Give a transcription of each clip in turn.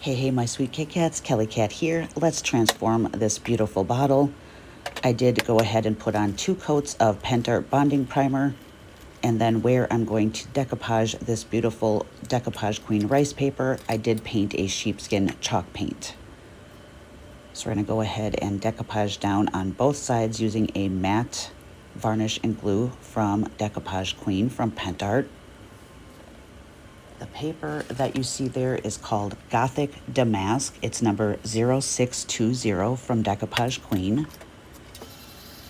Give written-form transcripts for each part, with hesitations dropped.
Hey, my sweet Kit Kats, Keli-Kat here. Let's transform this beautiful bottle. I did go ahead and put on 2 coats of Pentart bonding primer, and then where I'm going to decoupage this beautiful Decoupage Queen rice paper, I did paint a sheepskin chalk paint. So we're going to go ahead and decoupage down on both sides using a matte varnish and glue from Decoupage Queen from Pentart. The paper that you see there is called Gothic Damask. It's number 0620 from Decoupage Queen.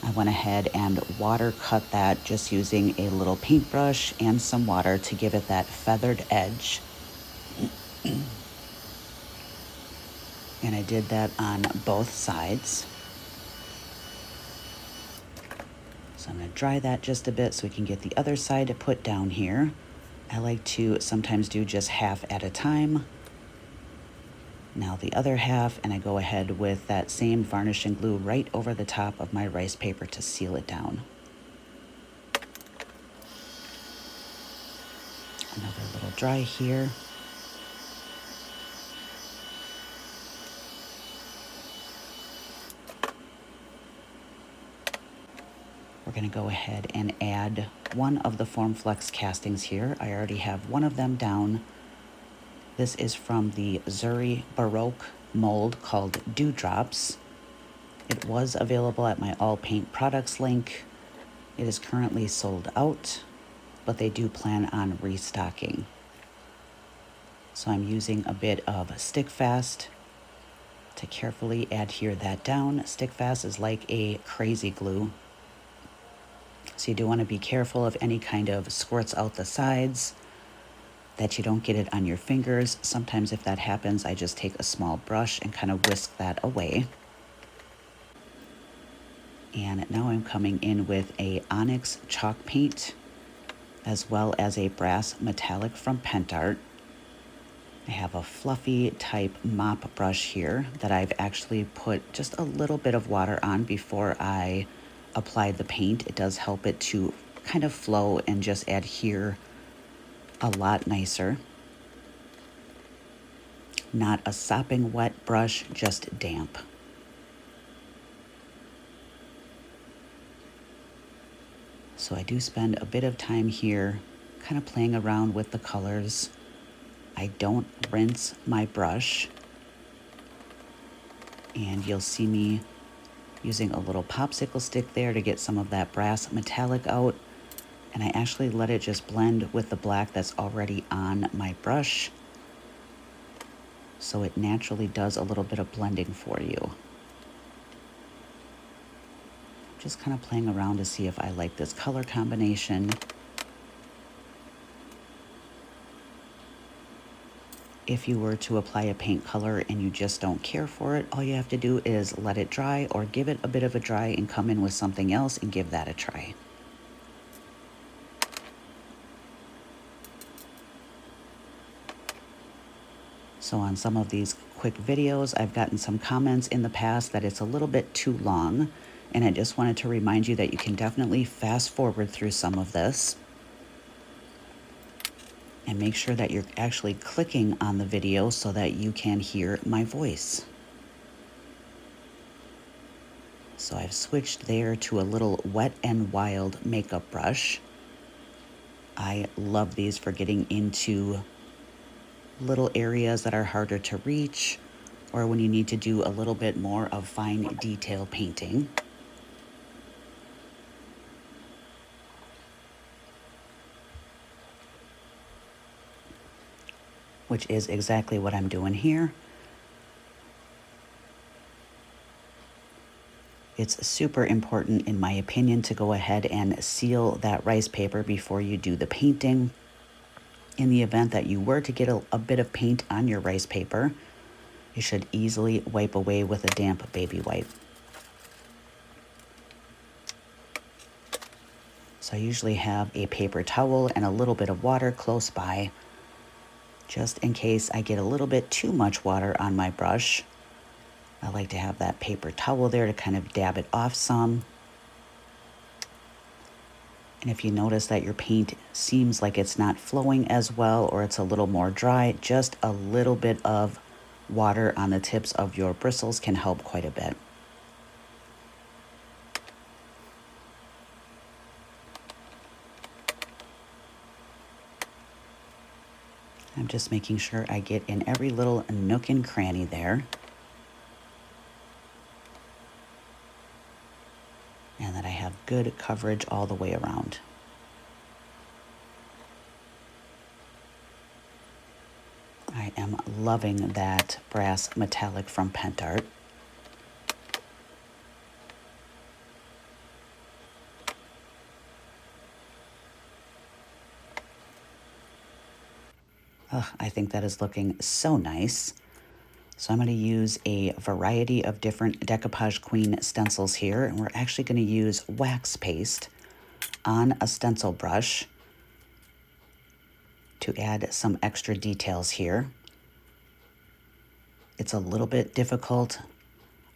I went ahead and water cut that just using a little paintbrush and some water to give it that feathered edge. And I did that on both sides. So I'm going to dry that just a bit so we can get the other side put down here. I like to sometimes do just half at a time. Now the other half, and I go ahead with that same varnish and glue right over the top of my rice paper to seal it down. Another little dry here. We're going to go ahead and add one of the Formflex castings here. I already have one of them down. This is from the Zuri Baroque mold called Dewdrops. It was available at my All Paint Products link. It is currently sold out, but they do plan on restocking. So I'm using a bit of Stick Fast to carefully adhere that down. Stick Fast is like a crazy glue. So you do want to be careful of any kind of squirts out the sides, that you don't get it on your fingers. Sometimes if that happens, I just take a small brush and kind of whisk that away. And now I'm coming in with a onyx chalk paint, as well as a brass metallic from Pentart. I have a fluffy type mop brush here that I've actually put just a little bit of water on before I apply the paint. It does help it to kind of flow and just adhere a lot nicer. Not a sopping wet brush, just damp. So I do spend a bit of time here kind of playing around with the colors. I don't rinse my brush, and you'll see me using a little popsicle stick there to get some of that brass metallic out, and I actually let it just blend with the black that's already on my brush, so it naturally does a little bit of blending for you. Just kind of playing around to see if I like this color combination. If you were to apply a paint color and you just don't care for it, all you have to do is let it dry or give it a bit of a dry and come in with something else and give that a try. So on some of these quick videos, I've gotten some comments in the past that it's a little bit too long, and I just wanted to remind you that you can definitely fast forward through some of this. And make sure that you're actually clicking on the video so that you can hear my voice. So I've switched there to a little Wet n Wild makeup brush. I love these for getting into little areas that are harder to reach, or when you need to do a little bit more of fine detail painting. Which is exactly what I'm doing here. It's super important, in my opinion, to go ahead and seal that rice paper before you do the painting. In the event that you were to get a bit of paint on your rice paper, you should easily wipe away with a damp baby wipe. So I usually have a paper towel and a little bit of water close by, just in case I get a little bit too much water on my brush. I like to have that paper towel there to kind of dab it off some. And if you notice that your paint seems like it's not flowing as well, or it's a little more dry, just a little bit of water on the tips of your bristles can help quite a bit. I'm just making sure I get in every little nook and cranny there. And that I have good coverage all the way around. I am loving that brass metallic from Pentart. I think that is looking so nice. So I'm going to use a variety of different decoupage queen stencils here, and we're actually going to use wax paste on a stencil brush to add some extra details here. It's a little bit difficult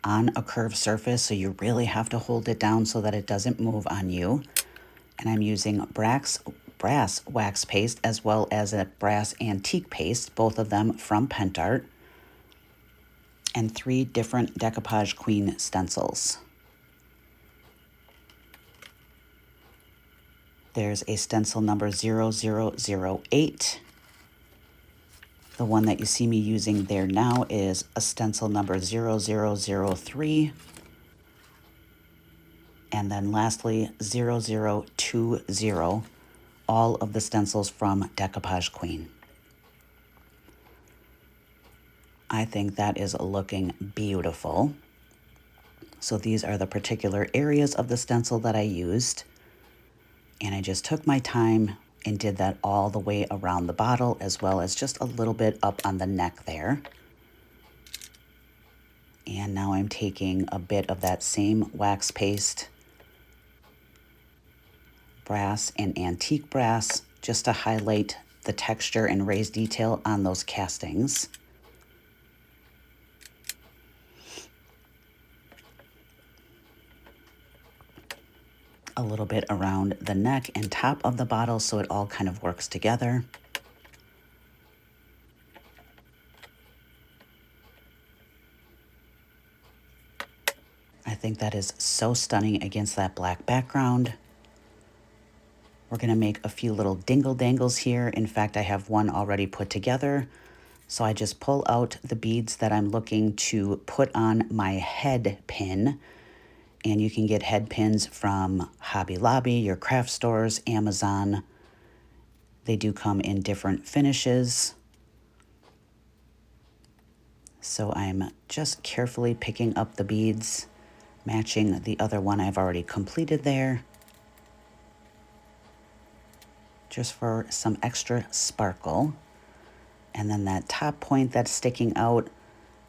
on a curved surface, so you really have to hold it down so that it doesn't move on you. And I'm using brass wax paste as well as a brass antique paste, both of them from Pentart, and 3 different decoupage queen stencils. There's a stencil number 0008. The one that you see me using there now is a stencil number 0003. And then lastly, 0020, all of the stencils from Decoupage Queen. I think that is looking beautiful. So these are the particular areas of the stencil that I used. And I just took my time and did that all the way around the bottle, as well as just a little bit up on the neck there. And now I'm taking a bit of that same wax paste, brass and antique brass, just to highlight the texture and raise detail on those castings. A little bit around the neck and top of the bottle so it all kind of works together. I think that is so stunning against that black background. We're going to make a few little dingle dangles here. In fact, I have one already put together. So I just pull out the beads that I'm looking to put on my head pin. And you can get head pins from Hobby Lobby, your craft stores, Amazon. They do come in different finishes. So I'm just carefully picking up the beads, matching the other one I've already completed there, just for some extra sparkle. And then that top point that's sticking out,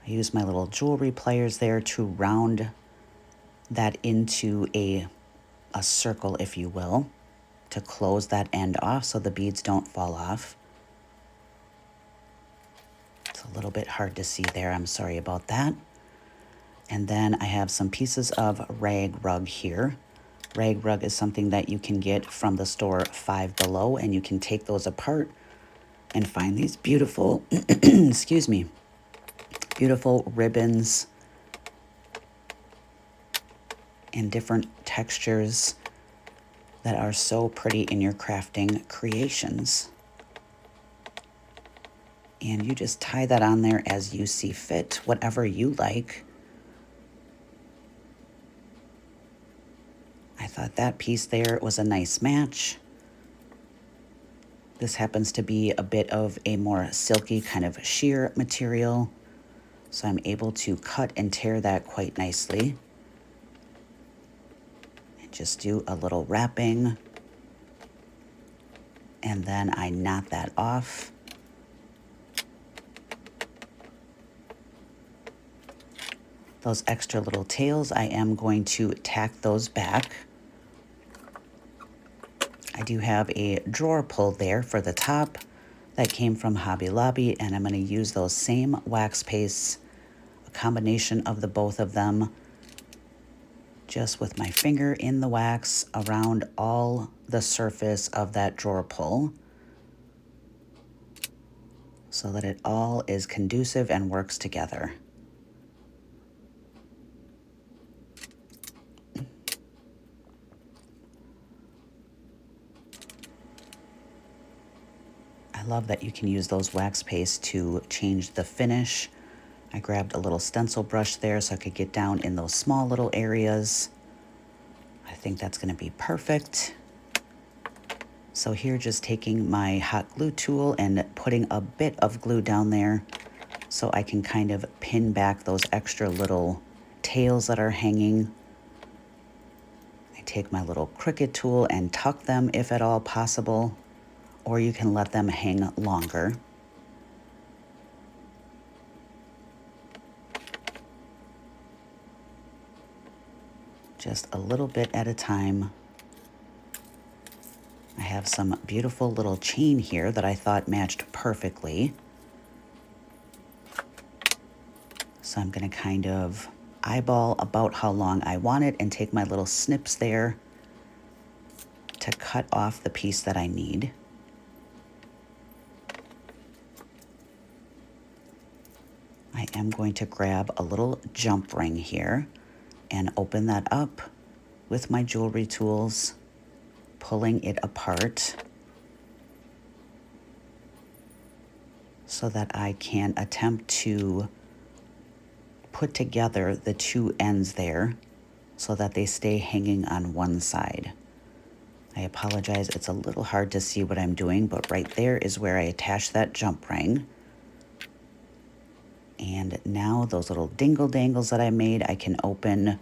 I use my little jewelry pliers there to round that into a circle, if you will, to close that end off so the beads don't fall off. It's a little bit hard to see there, I'm sorry about that. And then I have some pieces of rag rug here. Rag rug is something that you can get from the store Five Below, and you can take those apart and find these beautiful, excuse me, beautiful ribbons and different textures that are so pretty in your crafting creations. And you just tie that on there as you see fit, whatever you like. I thought that piece there was a nice match. This happens to be a bit of a more silky kind of sheer material, so I'm able to cut and tear that quite nicely. And just do a little wrapping, and then I knot that off. Those extra little tails, I am going to tack those back. I do have a drawer pull there for the top that came from Hobby Lobby, and I'm going to use those same wax pastes, a combination of the both of them, just with my finger in the wax around all the surface of that drawer pull. so that it all is conducive and works together. I love that you can use those wax pastes to change the finish. I grabbed a little stencil brush there so I could get down in those small little areas. I think that's going to be perfect. So here, just taking my hot glue tool and putting a bit of glue down there so I can kind of pin back those extra little tails that are hanging. I take my little Cricut tool and tuck them if at all possible, or you can let them hang longer. Just a little bit at a time. I have some beautiful little chain here that I thought matched perfectly. So I'm going to kind of eyeball about how long I want it and take my little snips there to cut off the piece that I need. I am going to grab a little jump ring here and open that up with my jewelry tools, pulling it apart so that I can attempt to put together the two ends there so that they stay hanging on one side. I apologize, it's a little hard to see what I'm doing, but right there is where I attach that jump ring. And now those little dingle dangles that I made, I can open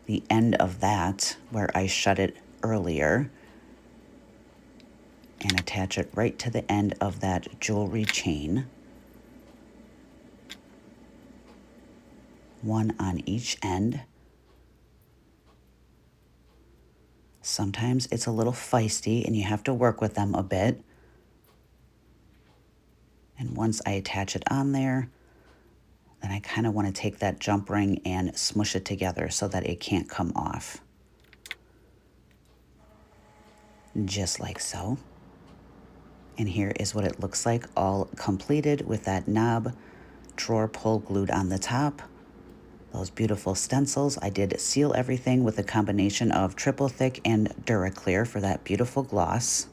the end of that where I shut it earlier and attach it right to the end of that jewelry chain. One on each end. Sometimes it's a little feisty and you have to work with them a bit. And once I attach it on there, then I kind of want to take that jump ring and smush it together so that it can't come off. Just like so. And here is what it looks like all completed with that knob drawer pull glued on the top. Those beautiful stencils. I did seal everything with a combination of triple thick and Duraclear for that beautiful gloss.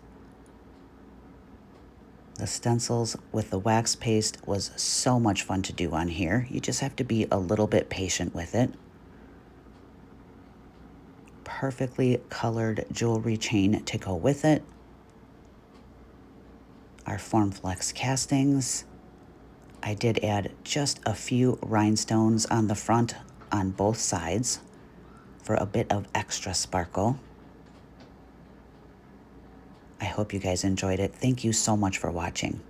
The stencils with the wax paste was so much fun to do on here. You just have to be a little bit patient with it. Perfectly colored jewelry chain to go with it. Our Formflex castings. I did add just a few rhinestones on the front on both sides for a bit of extra sparkle. I hope you guys enjoyed it. Thank you so much for watching.